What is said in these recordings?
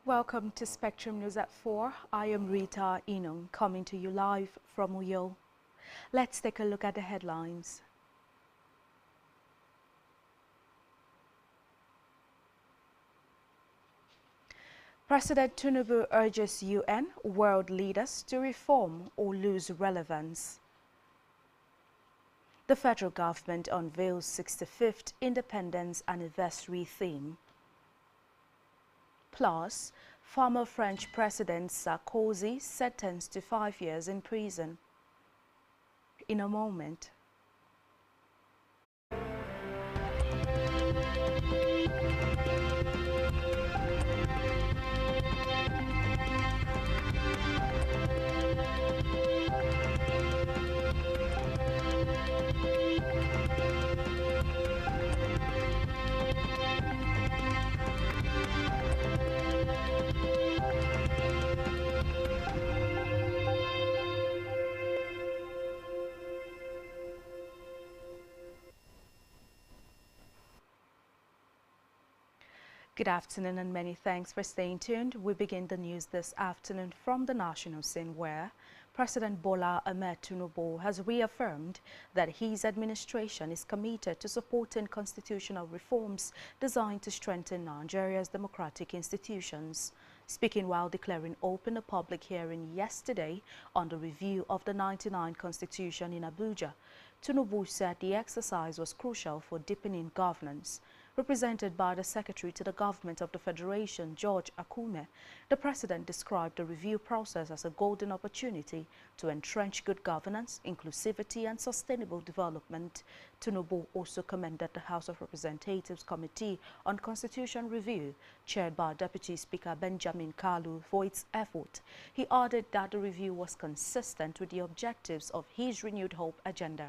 Welcome to Spectrum News at 4. I am Rita Inung, coming to you live from Uyo. Let's take a look at the headlines. President Tinubu urges UN world leaders to reform or lose relevance. The federal government unveils 65th Independence Anniversary theme. Plus, former French President Sarkozy sentenced to 5 years in prison. In a moment. Good afternoon and many thanks for staying tuned. We begin the news this afternoon from the national scene where President Bola Ahmed Tinubu has reaffirmed that his administration is committed to supporting constitutional reforms designed to strengthen Nigeria's democratic institutions. Speaking while declaring open a public hearing yesterday on the review of the 99th Constitution in Abuja, Tinubu said the exercise was crucial for deepening governance. Represented by the Secretary to the Government of the Federation, George Akume, the President described the review process as a golden opportunity to entrench good governance, inclusivity and sustainable development. Tinubu also commended the House of Representatives Committee on Constitution Review, chaired by Deputy Speaker Benjamin Kalu, for its effort. He added that the review was consistent with the objectives of his renewed hope agenda.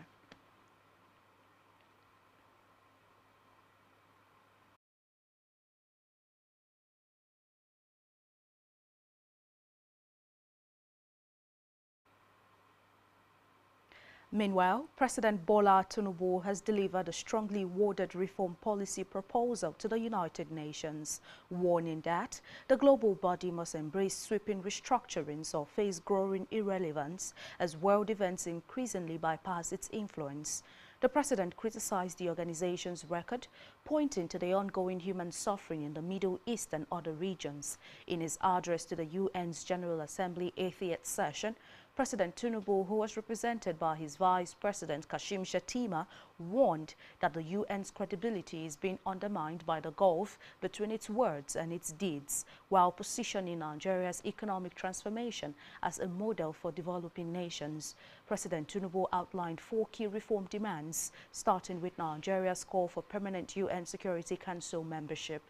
Meanwhile, President Bola Tinubu has delivered a strongly worded reform policy proposal to the United Nations, warning that the global body must embrace sweeping restructurings or face growing irrelevance as world events increasingly bypass its influence. The President criticized the organization's record, pointing to the ongoing human suffering in the Middle East and other regions. In his address to the UN's General Assembly 80th session, President Tinubu, who was represented by his Vice President Kashim Shettima, warned that the UN's credibility is being undermined by the gulf between its words and its deeds, while positioning Nigeria's economic transformation as a model for developing nations. President Tinubu outlined 4 key reform demands, starting with Nigeria's call for permanent UN Security Council membership.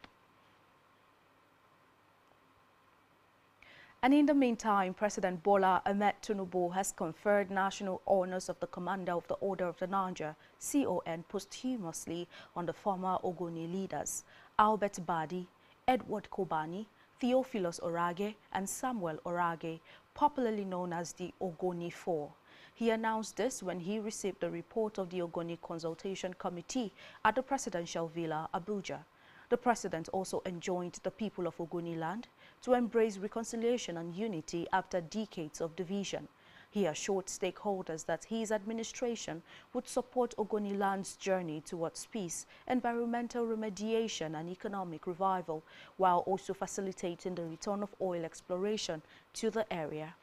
And in the meantime, President Bola Ahmed Tinubu has conferred national honors of the Commander of the Order of the Niger, CON, posthumously on the former Ogoni leaders, Albert Badi, Edward Kobani, Theophilus Orage, and Samuel Orage, popularly known as the Ogoni Four. He announced this when he received the report of the Ogoni Consultation Committee at the Presidential Villa, Abuja. The President also enjoined the people of Ogoni land to embrace reconciliation and unity after decades of division. He assured stakeholders that his administration would support Ogoni land's journey towards peace, environmental remediation and economic revival, while also facilitating the return of oil exploration to the area.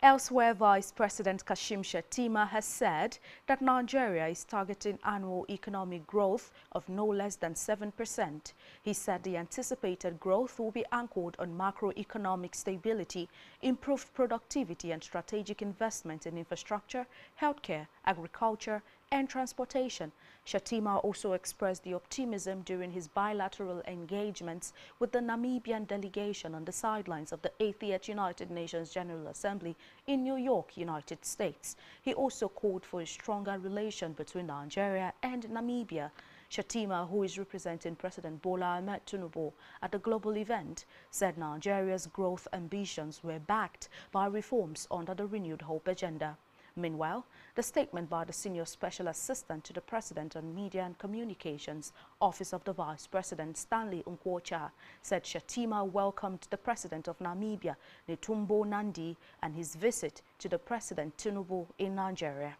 Elsewhere, Vice President Kashim Shettima has said that Nigeria is targeting annual economic growth of no less than 7%. He said the anticipated growth will be anchored on macroeconomic stability, improved productivity and strategic investment in infrastructure, healthcare, agriculture and transportation. Shettima also expressed the optimism during his bilateral engagements with the Namibian delegation on the sidelines of the 80th United Nations General Assembly in New York, United States. He also called for a stronger relation between Nigeria and Namibia. Shettima, who is representing President Bola Ahmed Tinubu at the global event, said Nigeria's growth ambitions were backed by reforms under the renewed hope agenda. Meanwhile, the statement by the Senior Special Assistant to the President on Media and Communications, Office of the Vice President Stanley Nkwocha, said Shettima welcomed the President of Namibia, Netumbo Nandi, and his visit to the President Tinubu in Nigeria.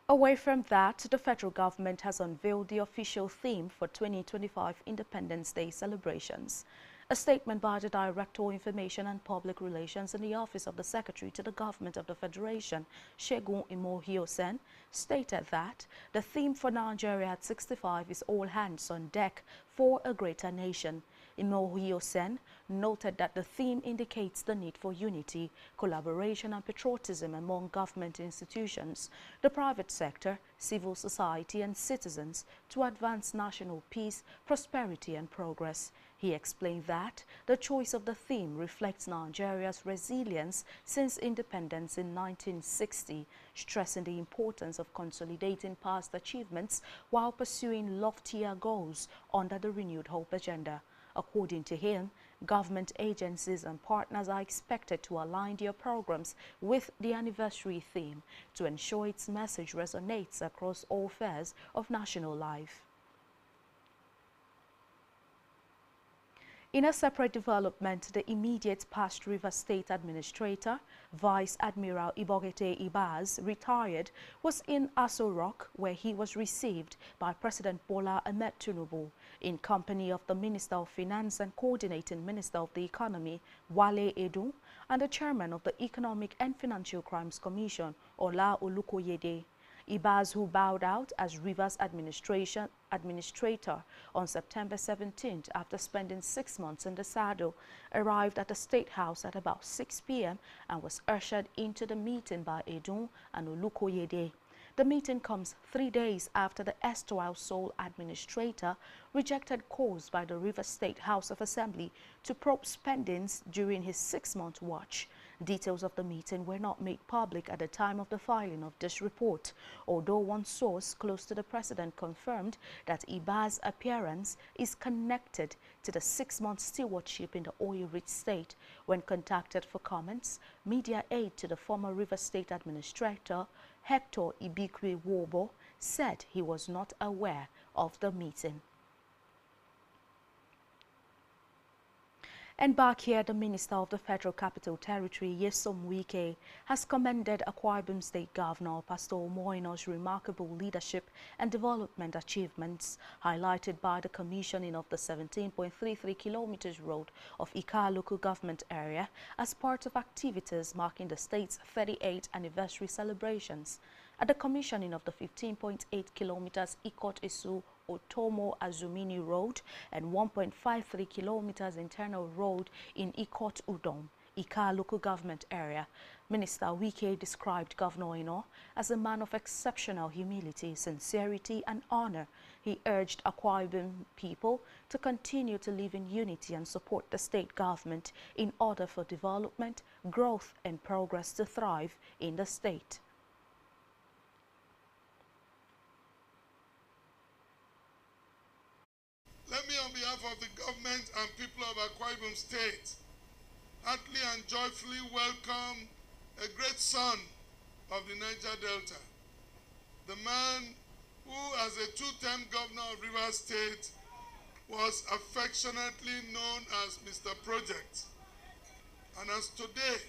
Away from that, the federal government has unveiled the official theme for 2025 Independence Day celebrations. A statement by the Director of Information and Public Relations in the Office of the Secretary to the Government of the Federation, Segun Imohiosen, stated that the theme for Nigeria at 65 is all hands on deck for a greater nation. Imohiosen noted that the theme indicates the need for unity, collaboration and patriotism among government institutions, the private sector, civil society and citizens to advance national peace, prosperity and progress. He explained that the choice of the theme reflects Nigeria's resilience since independence in 1960, stressing the importance of consolidating past achievements while pursuing loftier goals under the renewed hope agenda. According to him, government agencies and partners are expected to align their programs with the anniversary theme to ensure its message resonates across all spheres of national life. In a separate development, the immediate past River State Administrator, Vice Admiral Ibogete Ibaz, retired, was in Aso Rock, where he was received by President Bola Ahmed Tinubu in company of the Minister of Finance and Coordinating Minister of the Economy, Wale Edun, and the Chairman of the Economic and Financial Crimes Commission, Ola Olukoyede. Ibaz, who bowed out as Rivers Administrator on September 17th after spending 6 months in the saddle, arrived at the State House at about 6 p.m. and was ushered into the meeting by Edun and Olukoyede. The meeting comes 3 days after the erstwhile sole administrator rejected calls by the Rivers State House of Assembly to probe spendings during his 6-month watch. Details of the meeting were not made public at the time of the filing of this report, although one source close to the president confirmed that Ibaz's appearance is connected to the 6-month stewardship in the oil-rich state. When contacted for comments, media aide to the former Rivers State Administrator, Hector Ibikwe Wobo, said he was not aware of the meeting. And back here, the Minister of the Federal Capital Territory, Nyesom Wike, has commended Akwa Ibom State Governor Pastor Moino's remarkable leadership and development achievements, highlighted by the commissioning of the 17.33 kilometers road of Ika local government area as part of activities marking the state's 38th anniversary celebrations. At the commissioning of the 15.8 kilometers Ikot-Isu Otomo Azumini Road and 1.53 kilometers internal road in Ikot Udom, Ika local government area, Minister Wike described Governor Ino as a man of exceptional humility, sincerity and honor. He urged Akwa Ibom people to continue to live in unity and support the state government in order for development, growth and progress to thrive in the state. Let me, on behalf of the government and people of Akwa Ibom State, heartily and joyfully welcome a great son of the Niger Delta, the man who, as a 2-term governor of Rivers State, was affectionately known as Mr. Project, and has today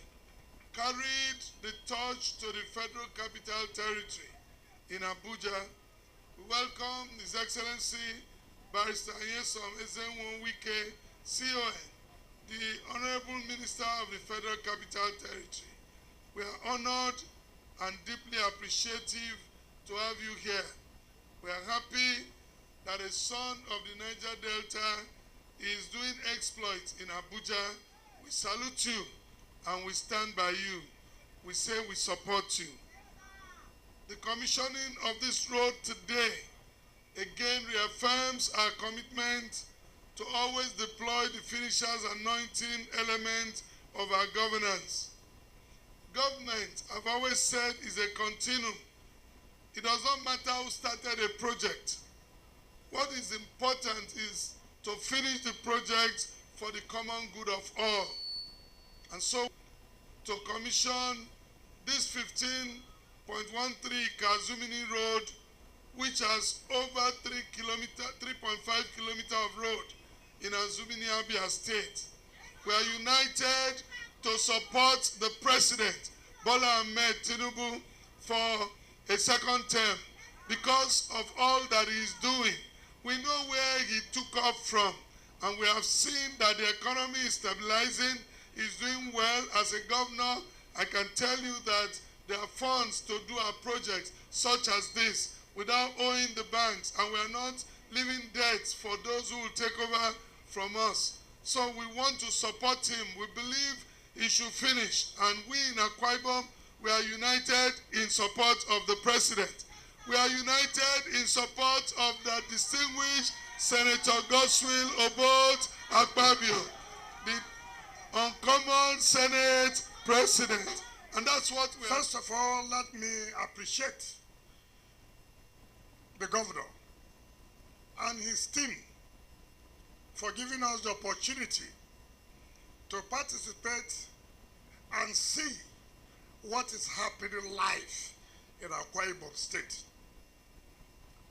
carried the torch to the Federal Capital Territory in Abuja. We welcome His Excellency Barrister Nyesom Wike, CON, the Honorable Minister of the Federal Capital Territory. We are honored and deeply appreciative to have you here. We are happy that a son of the Niger Delta is doing exploits in Abuja. We salute you and we stand by you. We say we support you. The commissioning of this road today again reaffirms our commitment to always deploy the finisher's anointing element of our governance. Government, I've always said, is a continuum. It does not matter who started a project. What is important is to finish the project for the common good of all. And so to commission this 15.13 Kazumini Road, which has over 3.5 kilometers of road in Azumini Abia State. We are united to support the President, Bola Ahmed Tinubu, for a second term because of all that he is doing. We know where he took off from, and we have seen that the economy is stabilizing. He's doing well as a governor. I can tell you that there are funds to do our projects such as this without owing the banks, and we are not leaving debts for those who will take over from us. So we want to support him. We believe he should finish, and we in Akwa Ibom, we are united in support of the President. We are united in support of the distinguished Senator Godswill Obot Akpabio, the uncommon Senate President. And that's what we First of all, let me appreciate the governor and his team for giving us the opportunity to participate and see what is happening live in Akwa Ibom State.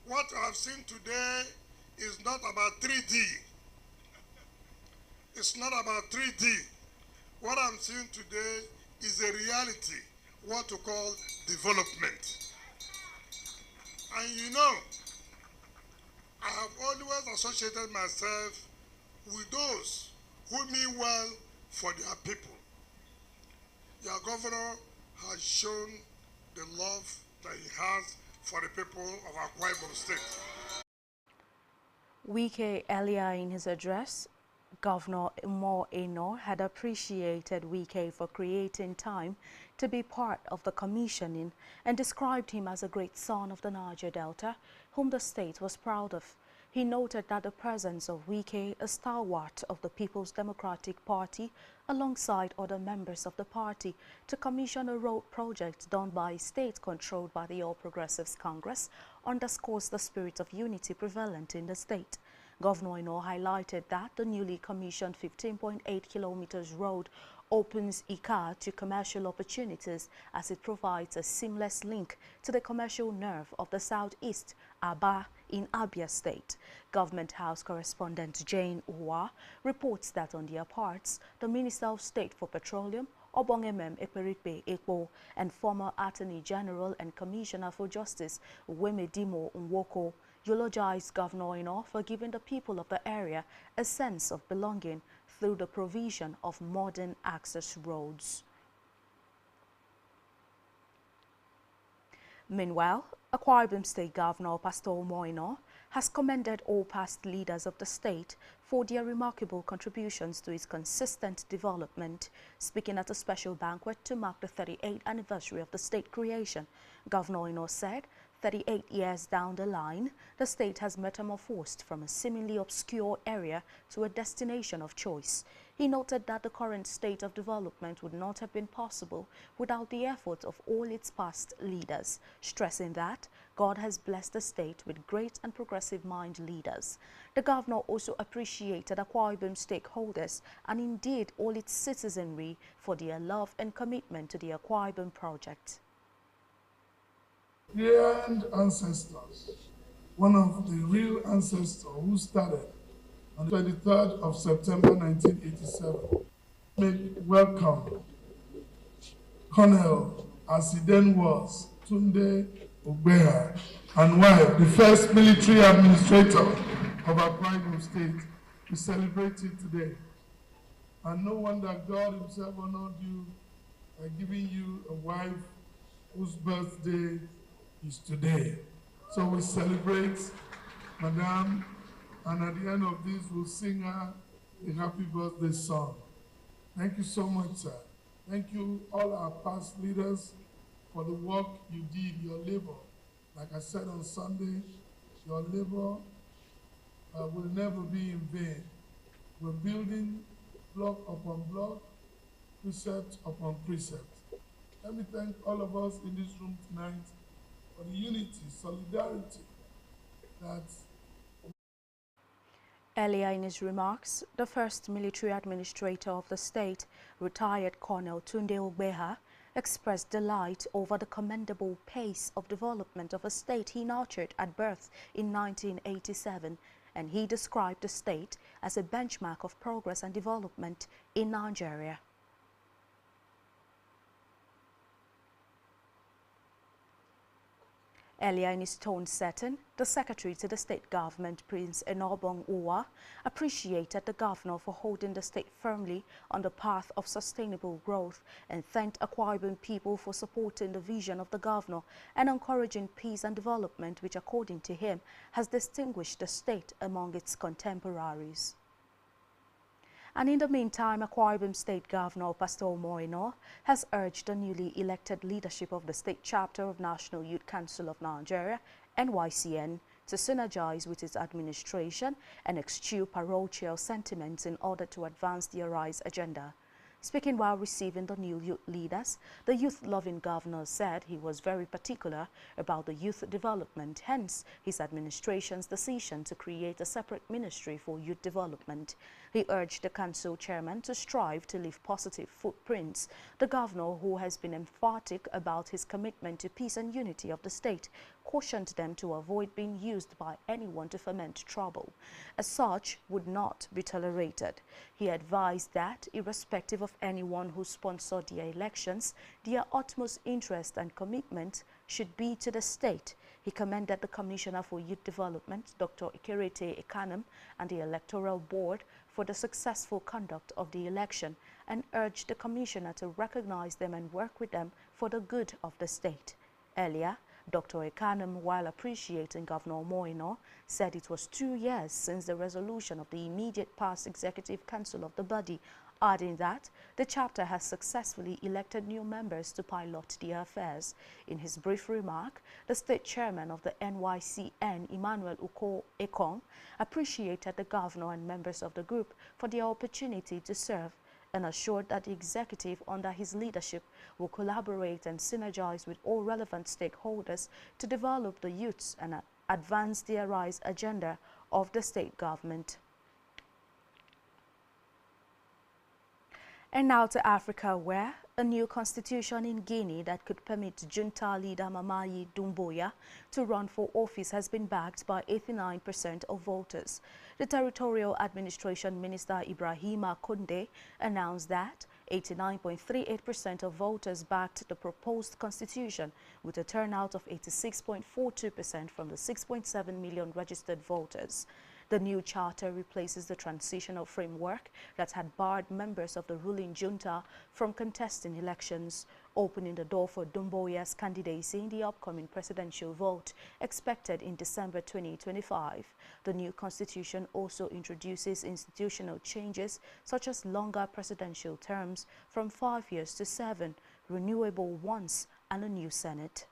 What I've seen today is not about 3D. It's not about 3D. What I'm seeing today is a reality, what to call development. And you know, I have always associated myself with those who mean well for their people. Your governor has shown the love that he has for the people of Akwa Ibom State. Wike, earlier in his address, Governor Mo Eno had appreciated Wike for creating time to be part of the commissioning and described him as a great son of the Niger Delta, whom the state was proud of. He noted that the presence of Wike, a stalwart of the People's Democratic Party, alongside other members of the party, to commission a road project done by a state controlled by the All Progressives Congress, underscores the spirit of unity prevalent in the state. Governor Eno highlighted that the newly commissioned 15.8 kilometers road opens Ika to commercial opportunities as it provides a seamless link to the commercial nerve of the southeast, Aba, in Abia State. Government House correspondent Jane Uwa reports that on their parts, the Minister of State for Petroleum, Obongemem Ekperikpe Ekpo, and former Attorney General and Commissioner for Justice, Wemedimo Nwoko, eulogized Governor Eno for giving the people of the area a sense of belonging through the provision of modern access roads. Meanwhile, Akwa Ibom State Governor Pastor Moino has commended all past leaders of the state for their remarkable contributions to its consistent development. Speaking at a special banquet to mark the 38th anniversary of the state creation, Governor Moino said 38 years down the line, the state has metamorphosed from a seemingly obscure area to a destination of choice. He noted that the current state of development would not have been possible without the efforts of all its past leaders, stressing that God has blessed the state with great and progressive-minded leaders. The governor also appreciated Akwa Ibom stakeholders and indeed all its citizenry for their love and commitment to the Akwa Ibom project. Grand ancestors, one of the real ancestors who started on the 23rd of September 1987, make welcome Colonel, as he then was, Tunde Ogbeha, and wife, the first military administrator of Akwa Ibom State. We celebrate it today. And no wonder God himself honored you by giving you a wife whose birthday is today. So we celebrate Madame, and at the end of this, we'll sing her a happy birthday song. Thank you so much, sir. Thank you, all our past leaders, for the work you did, your labor. Like I said on Sunday, your labor will never be in vain. We're building block upon block, precept upon precept. Let me thank all of us in this room tonight for the unity, solidarity that Earlier in his remarks, the first military administrator of the state, retired Colonel Tunde Ogbeha, expressed delight over the commendable pace of development of a state he nurtured at birth in 1987, and he described the state as a benchmark of progress and development in Nigeria. Earlier in his tone setting, the Secretary to the State Government, Prince Enobong Uwa, appreciated the Governor for holding the state firmly on the path of sustainable growth and thanked Akwa Ibom people for supporting the vision of the Governor and encouraging peace and development, which, according to him, has distinguished the state among its contemporaries. And in the meantime, Akwa Ibom State Governor Pastor Moino has urged the newly elected leadership of the state chapter of National Youth Council of Nigeria, NYCN, to synergize with its administration and eschew parochial sentiments in order to advance the Arise agenda. Speaking while receiving the new youth leaders, the youth-loving governor said he was very particular about the youth development, hence his administration's decision to create a separate ministry for youth development. He urged the council chairman to strive to leave positive footprints. The governor, who has been emphatic about his commitment to peace and unity of the state, cautioned them to avoid being used by anyone to foment trouble. As such would not be tolerated. He advised that, irrespective of anyone who sponsored their elections, their utmost interest and commitment should be to the state. He commended the Commissioner for Youth Development, Dr. Ikerete Ekanam, and the Electoral Board for the successful conduct of the election and urged the Commissioner to recognize them and work with them for the good of the state. Earlier, Dr. Ekanam, while appreciating Governor Moino, said it was 2 years since the resolution of the immediate past Executive Council of the body, adding that the chapter has successfully elected new members to pilot their affairs. In his brief remark, the state chairman of the NYCN, Emmanuel Uko Ekong, appreciated the governor and members of the group for the opportunity to serve and assured that the executive under his leadership will collaborate and synergize with all relevant stakeholders to develop the youths and advance the Arise agenda of the state government. And now to Africa, where a new constitution in Guinea that could permit junta leader Mamadi Doumbouya to run for office has been backed by 89% of voters. The Territorial Administration Minister Ibrahima Koundé announced that 89.38% of voters backed the proposed constitution, with a turnout of 86.42% from the 6.7 million registered voters. The new charter replaces the transitional framework that had barred members of the ruling junta from contesting elections, opening the door for Doumbouya's candidacy in the upcoming presidential vote expected in December 2025. The new constitution also introduces institutional changes such as longer presidential terms from 5 years to 7, renewable once, and a new Senate.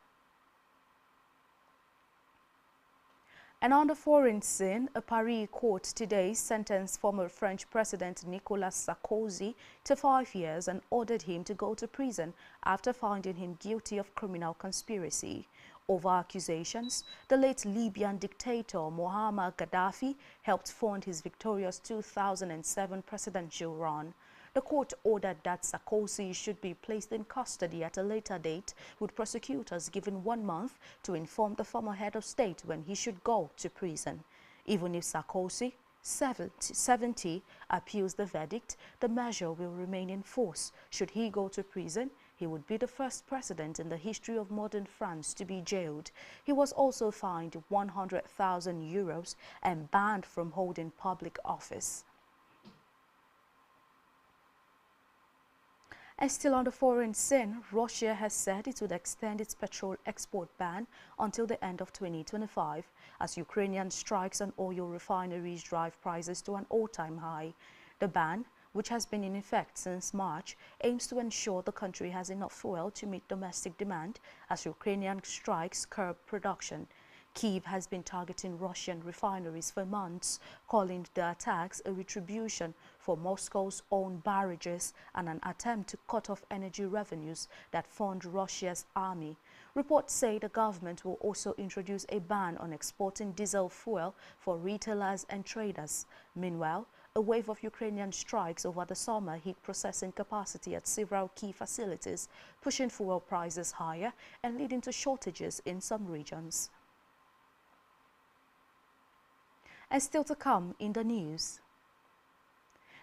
And on the foreign scene, a Paris court today sentenced former French President Nicolas Sarkozy to 5 years and ordered him to go to prison after finding him guilty of criminal conspiracy. Over accusations, the late Libyan dictator Muammar Gaddafi helped fund his victorious 2007 presidential run. The court ordered that Sarkozy should be placed in custody at a later date, with prosecutors given 1 month to inform the former head of state when he should go to prison. Even if Sarkozy, 70, appeals the verdict, the measure will remain in force. Should he go to prison, he would be the first president in the history of modern France to be jailed. He was also fined 100,000 euros and banned from holding public office. And still on the foreign scene, Russia has said it would extend its petrol export ban until the end of 2025 as Ukrainian strikes on oil refineries drive prices to an all-time high. The ban, which has been in effect since March, aims to ensure the country has enough fuel to meet domestic demand as Ukrainian strikes curb production. Kyiv has been targeting Russian refineries for months, calling the attacks a retribution for Moscow's own barrages and an attempt to cut off energy revenues that fund Russia's army. Reports say the government will also introduce a ban on exporting diesel fuel for retailers and traders. Meanwhile, a wave of Ukrainian strikes over the summer hit processing capacity at several key facilities, pushing fuel prices higher and leading to shortages in some regions. And still to come in the news,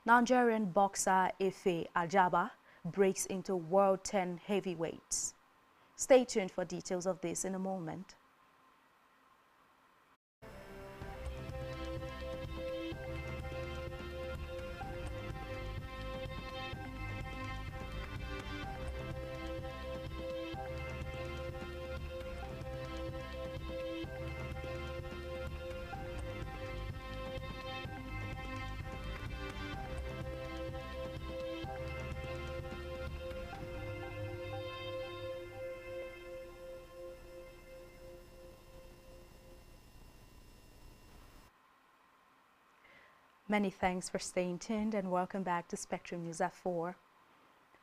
Nigerian boxer Efe Ajagba breaks into World 10 heavyweights. Stay tuned for details of this in a moment. Many thanks for staying tuned and welcome back to Spectrum News at 4.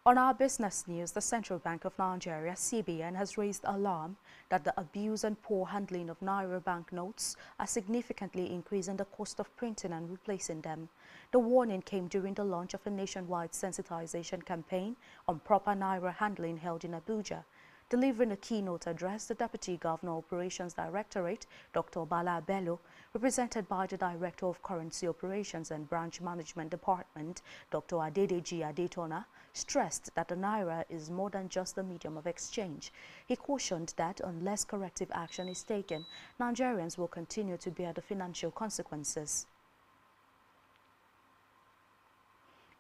On our business news, the Central Bank of Nigeria, CBN, has raised alarm that the abuse and poor handling of Naira banknotes are significantly increasing the cost of printing and replacing them. The warning came during the launch of a nationwide sensitization campaign on proper Naira handling held in Abuja. Delivering a keynote address, the Deputy Governor Operations Directorate, Dr. Bala Bello, represented by the Director of Currency Operations and Branch Management Department, Dr. Adedeji Adetona, stressed that the Naira is more than just a medium of exchange. He cautioned that unless corrective action is taken, Nigerians will continue to bear the financial consequences.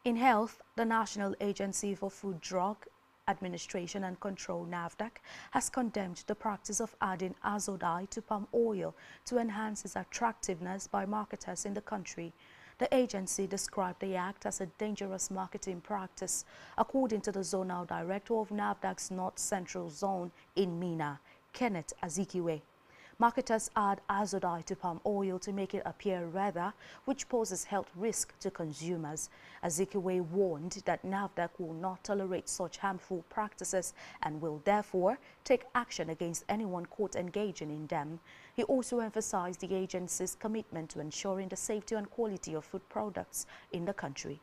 In health, the National Agency for Food, Drug Administration and Control, NAFDAC, has condemned the practice of adding azole dye to palm oil to enhance its attractiveness by marketers in the country. The agency described the act as a dangerous marketing practice, according to the Zonal Director of NAFDAC's North Central Zone in Mina, Kenneth Azikiwe. Marketers add azole dye to palm oil to make it appear redder, which poses health risk to consumers. Azikiwe warned that NAFDAC will not tolerate such harmful practices and will therefore take action against anyone caught engaging in them. He also emphasized the agency's commitment to ensuring the safety and quality of food products in the country.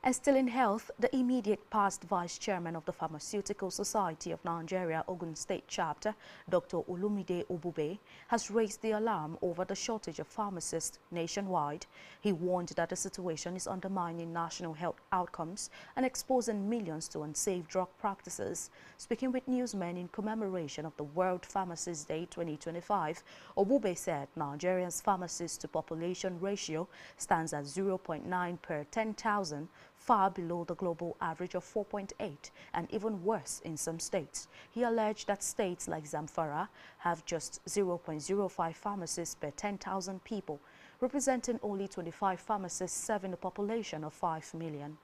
And still in health, the immediate past Vice Chairman of the Pharmaceutical Society of Nigeria, Ogun State Chapter, Dr. Olumide Obube, has raised the alarm over the shortage of pharmacists nationwide. He warned that the situation is undermining national health outcomes and exposing millions to unsafe drug practices. Speaking with newsmen in commemoration of the World Pharmacist Day 2025, Obube said Nigeria's pharmacist to population ratio stands at 0.9 per 10,000, far below the global average of 4.8 and even worse in some states. He alleged that states like Zamfara have just 0.05 pharmacists per 10,000 people, representing only 25 pharmacists serving a population of 5 million.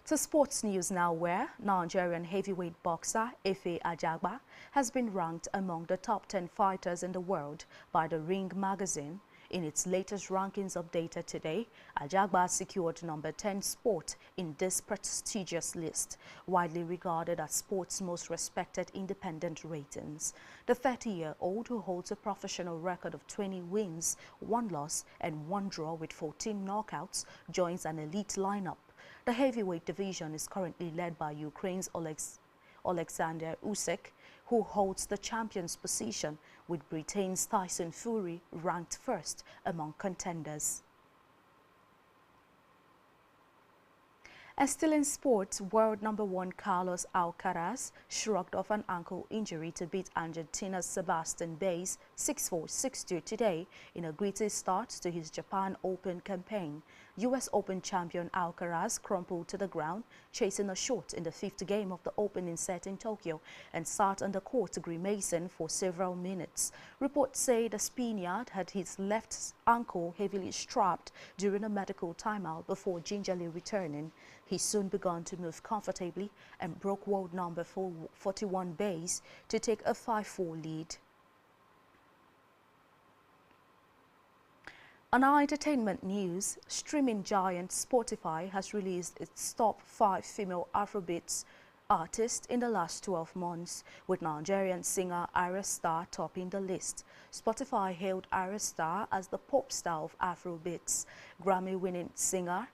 To sports news now, where Nigerian heavyweight boxer Efe Ajagba has been ranked among the top 10 fighters in the world by the Ring magazine. In its latest rankings updated today, Ajagba secured number 10 spot in this prestigious list, widely regarded as sport's most respected independent ratings. The 30-year-old, who holds a professional record of 20 wins, 1 loss and 1 draw with 14 knockouts, joins an elite lineup. The heavyweight division is currently led by Ukraine's Alexander Usyk, who holds the champion's position, with Britain's Tyson Fury ranked first among contenders. And still in sports, world number 1 Carlos Alcaraz shrugged off an ankle injury to beat Argentina's Sebastian Baez 6-4, 6-2 today in a gritty start to his Japan Open campaign. US Open champion Alcaraz crumpled to the ground, chasing a shot in the 5th game of the opening set in Tokyo, and sat on the court grimacing for several minutes. Reports say the Spaniard had his left ankle heavily strapped during a medical timeout before gingerly returning. He soon began to move comfortably and broke world number 41 Baez to take a 5-4 lead. On our entertainment news, streaming giant Spotify has released its top 5 female Afrobeats artists in the last 12 months, with Nigerian singer Ira Star topping the list. Spotify hailed Ira Star as the pop star of Afrobeats. Grammy-winning singer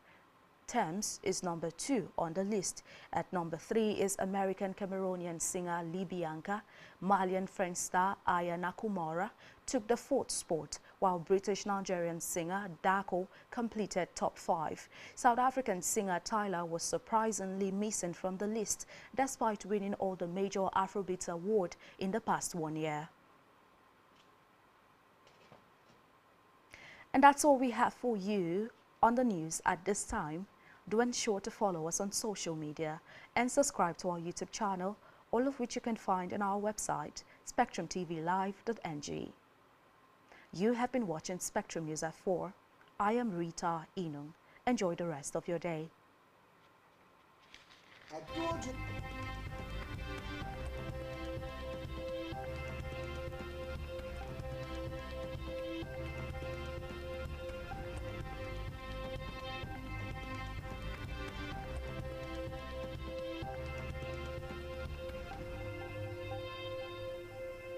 Thames is number 2 on the list. At number 3 is American Cameroonian singer Lee Bianca. Malian French star Aya Nakamura took the 4th spot, while British Nigerian singer Dako completed top 5. South African singer Tyler was surprisingly missing from the list, despite winning all the major Afrobeats awards in the past 1 year. And that's all we have for you on the news at this time. Do ensure to follow us on social media and subscribe to our YouTube channel, all of which you can find on our website, spectrumtvlive.ng. You have been watching Spectrum News at 4. I am Rita Inung. Enjoy the rest of your day. I told you.